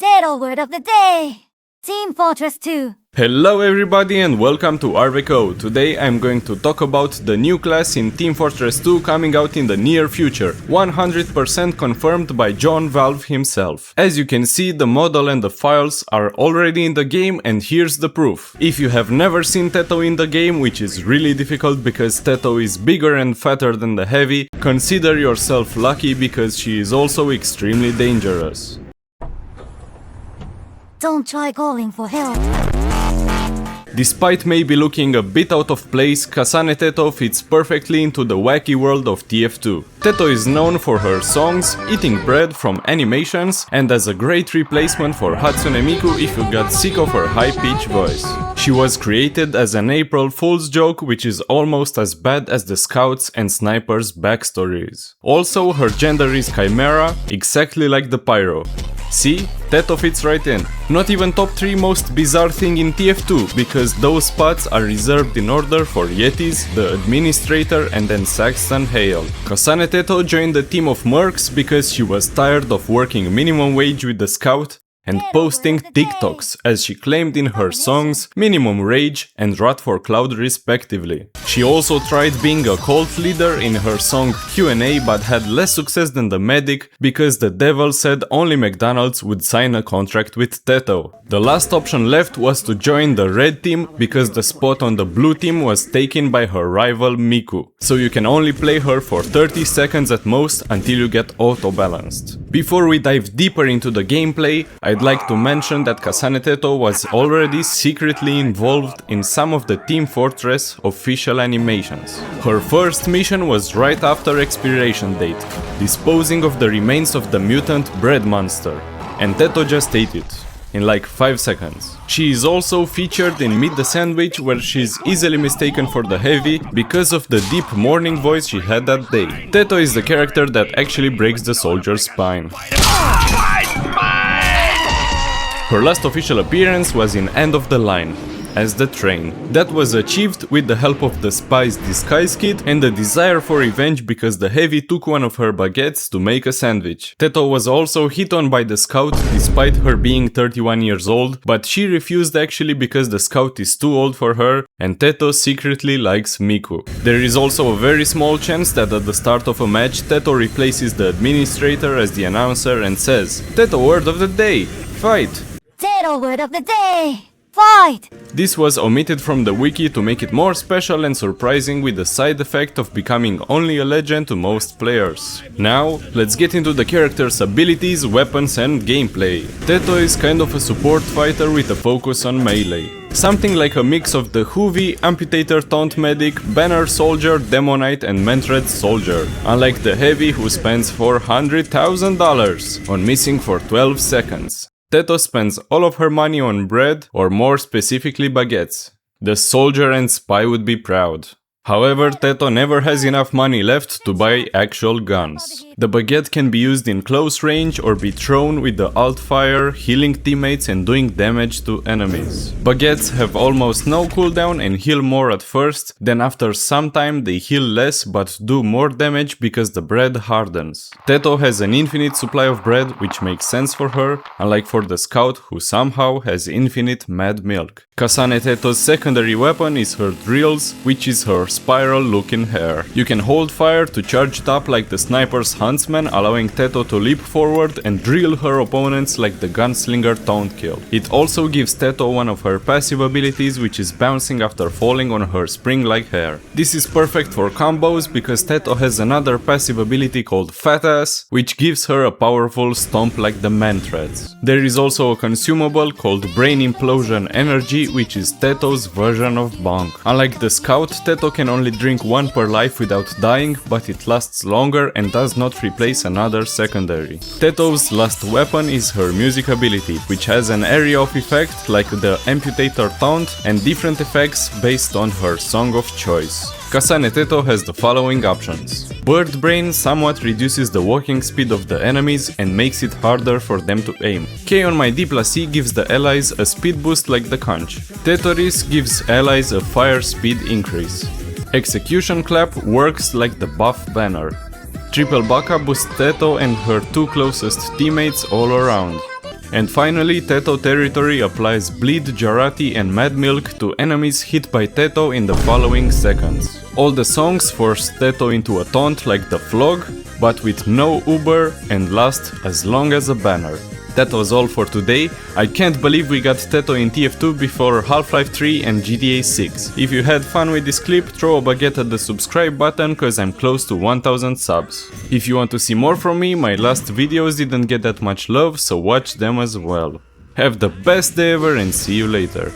Teto word of the day! Team Fortress 2. Hello everybody and welcome to RVCO. Today I'm going to talk about the new class in Team Fortress 2 coming out in the near future, 100% confirmed by John Valve himself. As you can see, the model and the files are already in the game, and here's the proof. If you have never seen Teto in the game, which is really difficult because Teto is bigger and fatter than the heavy, consider yourself lucky because she is also extremely dangerous. Don't try calling for help. Despite maybe looking a bit out of place, Kasane Teto fits perfectly into the wacky world of TF2. Teto is known for her songs, eating bread from animations, and as a great replacement for Hatsune Miku if you got sick of her high-pitched voice. She was created as an April Fool's joke, which is almost as bad as the Scouts and Snipers' backstories. Also, her gender is Chimera, exactly like the Pyro. See? Teto fits right in. Not even top 3 most bizarre thing in TF2, because those spots are reserved in order for Yetis, the Administrator, and then Saxton Hale. Kasane Teto joined the team of mercs because she was tired of working minimum wage with the Scout and posting TikToks, as she claimed in her songs Minimum Rage and Wrath for Cloud respectively. She also tried being a cult leader in her song Q&A, but had less success than the medic because the devil said only McDonald's would sign a contract with Teto. The last option left was to join the red team because the spot on the blue team was taken by her rival Miku, so you can only play her for 30 seconds at most until you get auto-balanced. Before we dive deeper into the gameplay, I'd like to mention that Kasane Teto was already secretly involved in some of the Team Fortress official animations. Her first mission was right after expiration date, disposing of the remains of the mutant bread monster, and Teto just ate it in like 5 seconds. She is also featured in Meet the Sandwich, where she's easily mistaken for the heavy because of the deep morning voice she had that day. Teto is the character that actually breaks the soldier's spine. Her last official appearance was in End of the Line, as the train. That was achieved with the help of the spy's disguise kit and the desire for revenge because the heavy took one of her baguettes to make a sandwich. Teto was also hit on by the Scout despite her being 31 years old, but she refused actually because the Scout is too old for her and Teto secretly likes Miku. There is also a very small chance that at the start of a match Teto replaces the Administrator as the announcer and says, "Teto word of the day, fight!" Teto word of the day! Fight! This was omitted from the wiki to make it more special and surprising, with the side effect of becoming only a legend to most players. Now, let's get into the character's abilities, weapons and gameplay. Teto is kind of a support fighter with a focus on melee. Something like a mix of the Hoovy, Amputator Taunt Medic, Banner Soldier, Demonite and Mentred Soldier. Unlike the Heavy who spends $400,000 on missing for 12 seconds. Teto spends all of her money on bread, or more specifically baguettes. The soldier and spy would be proud. However, Teto never has enough money left to buy actual guns. The baguette can be used in close range or be thrown with the alt fire, healing teammates and doing damage to enemies. Baguettes have almost no cooldown and heal more at first, then after some time they heal less but do more damage because the bread hardens. Teto has an infinite supply of bread, which makes sense for her, unlike for the Scout who somehow has infinite mad milk. Kasane Teto's secondary weapon is her drills, which is her spiral looking hair. You can hold fire to charge it up like the Sniper's Huntsman, allowing Teto to leap forward and drill her opponents like the Gunslinger Taunt Kill. It also gives Teto one of her passive abilities, which is bouncing after falling on her spring-like hair. This is perfect for combos because Teto has another passive ability called Fat Ass, which gives her a powerful stomp like the Mentreads. There is also a consumable called Brain Implosion Energy, which is Teto's version of bonk. Unlike the Scout, Teto can only drink one per life without dying, but it lasts longer and does not replace another secondary. Teto's last weapon is her music ability, which has an area of effect like the Amputator Taunt and different effects based on her song of choice. Kasane Teto has the following options. Bird Brain somewhat reduces the walking speed of the enemies and makes it harder for them to aim. K on my D+E gives the allies a speed boost like the Conch. Tetoris gives allies a fire speed increase. Execution Clap works like the buff banner. Triple Baka boosts Teto and her two closest teammates all around. And finally, Teto Territory applies Bleed, Jarati and Mad Milk to enemies hit by Teto in the following seconds. All the songs force Teto into a taunt like the Flog, but with no Uber and last as long as a banner. That was all for today. I can't believe we got Teto in TF2 before Half-Life 3 and GTA 6. If you had fun with this clip, throw a baguette at the subscribe button cause I'm close to 1000 subs. If you want to see more from me, my last videos didn't get that much love, so watch them as well. Have the best day ever and see you later.